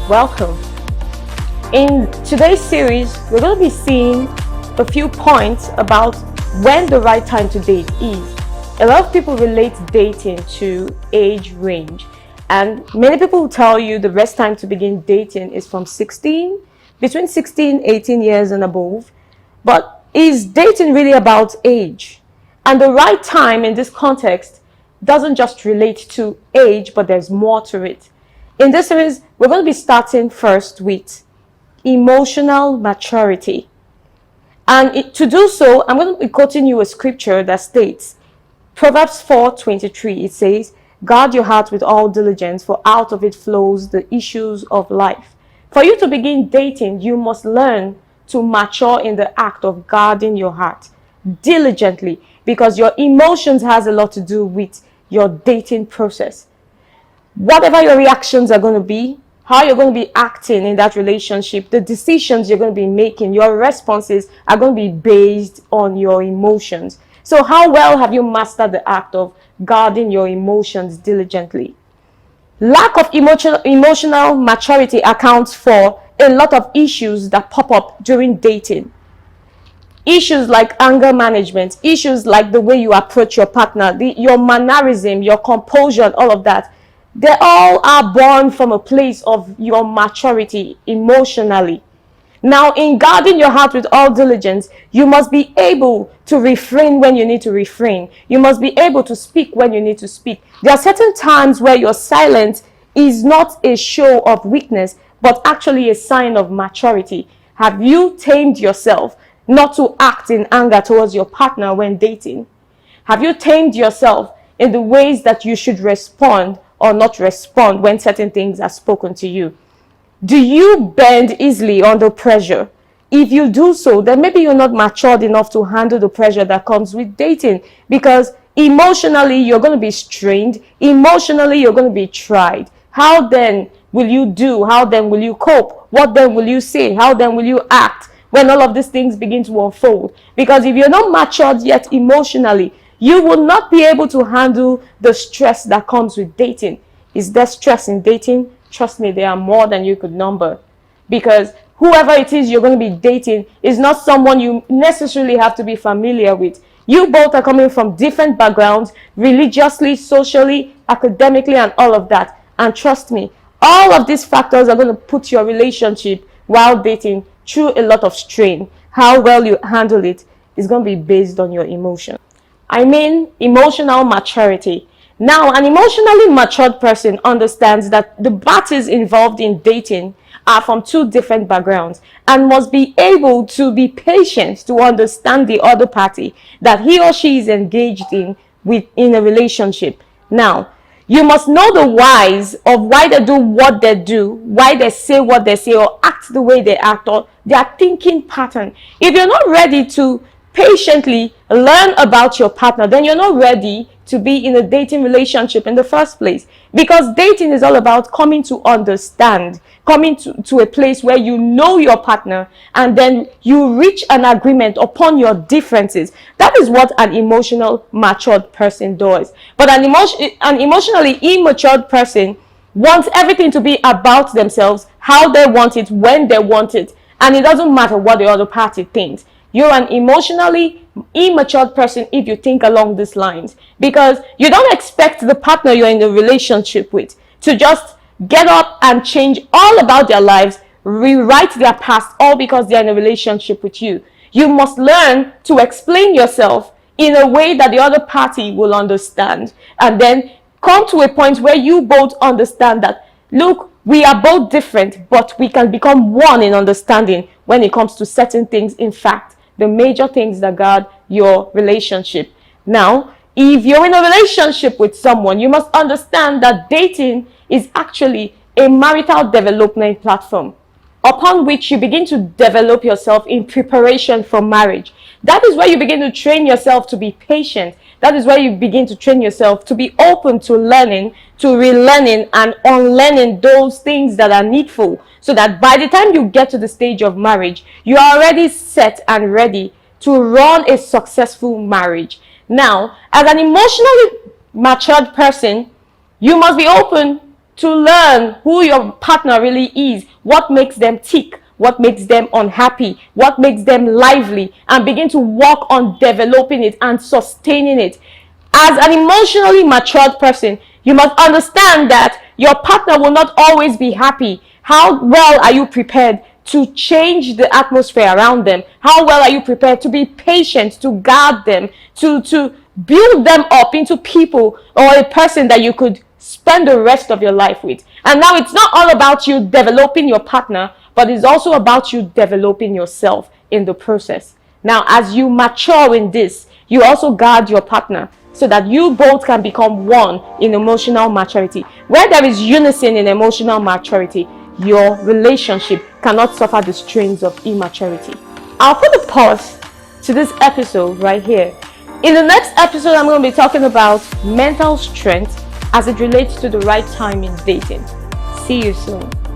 welcome. In today's series, we're going to be seeing a few points about when the right time to date is. A lot of people relate dating to age range, and many people will tell you the best time to begin dating is from between 16, 18 years and above. But is dating really about age? And the right time in this context doesn't just relate to age, but there's more to it. In this series, we're going to be starting first with emotional maturity. And to do so, I'm going to be quoting you a scripture that states, Proverbs 4:23, it says, "Guard your heart with all diligence, for out of it flows the issues of life." For you to begin dating, you must learn to mature in the act of guarding your heart diligently, because your emotions has a lot to do with your dating process. Whatever your reactions are going to be, how you're going to be acting in that relationship, the decisions you're going to be making, your responses are going to be based on your emotions. So how well have you mastered the act of guarding your emotions diligently? Lack of emotional maturity accounts for a lot of issues that pop up during dating. Issues like anger management, issues like the way you approach your partner, your mannerism, your composure, all of that. They all are born from a place of your maturity emotionally. Now, in guarding your heart with all diligence, you must be able to refrain when you need to refrain. You must be able to speak when you need to speak. There are certain times where your silence is not a show of weakness, but actually a sign of maturity. Have you tamed yourself not to act in anger towards your partner when dating? Have you tamed yourself in the ways that you should respond or not respond when certain things are spoken to you? Do you bend easily under pressure? If you do so, then maybe you're not matured enough to handle the pressure that comes with dating, because emotionally you're going to be strained, emotionally you're going to be tried. How then will you do? How then will you cope? What then will you say? How then will you act when all of these things begin to unfold? Because if you're not matured yet emotionally, you will not be able to handle the stress that comes with dating. Is there stress in dating? Trust me, there are more than you could number. Because whoever it is you're going to be dating is not someone you necessarily have to be familiar with. You both are coming from different backgrounds, religiously, socially, academically, and all of that. And trust me, all of these factors are going to put your relationship while dating through a lot of strain. How well you handle it is going to be based on your emotions. I mean, emotional maturity. Now, an emotionally matured person understands that the parties involved in dating are from two different backgrounds and must be able to be patient to understand the other party that he or she is engaged in a relationship. Now, you must know the whys of why they do what they do, why they say what they say, or act the way they act, or their thinking pattern. If you're not ready to patiently learn about your partner, then you're not ready to be in a dating relationship in the first place. Because dating is all about coming to understand, coming to a place where you know your partner, and then you reach an agreement upon your differences. That is what an emotional matured person does. But an emotionally immature person wants everything to be about themselves, how they want it, when they want it, and it doesn't matter what the other party thinks. You're an emotionally immature person if you think along these lines, because you don't expect the partner you're in a relationship with to just get up and change all about their lives, rewrite their past, all because they're in a relationship with you. You must learn to explain yourself in a way that the other party will understand, and then come to a point where you both understand that, look, we are both different, but we can become one in understanding when it comes to certain things. In fact, the major things that guard your relationship. Now, if you're in a relationship with someone, you must understand that dating is actually a marital development platform upon which you begin to develop yourself in preparation for marriage. That is where you begin to train yourself to be patient. That is where you begin to train yourself to be open to learning, to relearning and unlearning those things that are needful, so that by the time you get to the stage of marriage, you are already set and ready to run a successful marriage. Now, as an emotionally matured person, you must be open to learn who your partner really is, what makes them tick, what makes them unhappy, what makes them lively, and begin to work on developing it and sustaining it. As an emotionally matured person, you must understand that your partner will not always be happy. How well are you prepared to change the atmosphere around them? How well are you prepared to be patient, to guard them, to build them up into people or a person that you could spend the rest of your life with? And now it's not all about you developing your partner, but it's also about you developing yourself in the process. Now, as you mature in this, you also guard your partner so that you both can become one in emotional maturity. Where there is unison in emotional maturity, your relationship cannot suffer the strains of immaturity. I'll put a pause to this episode right here. In the next episode, I'm going to be talking about mental strength as it relates to the right time in dating. See you soon.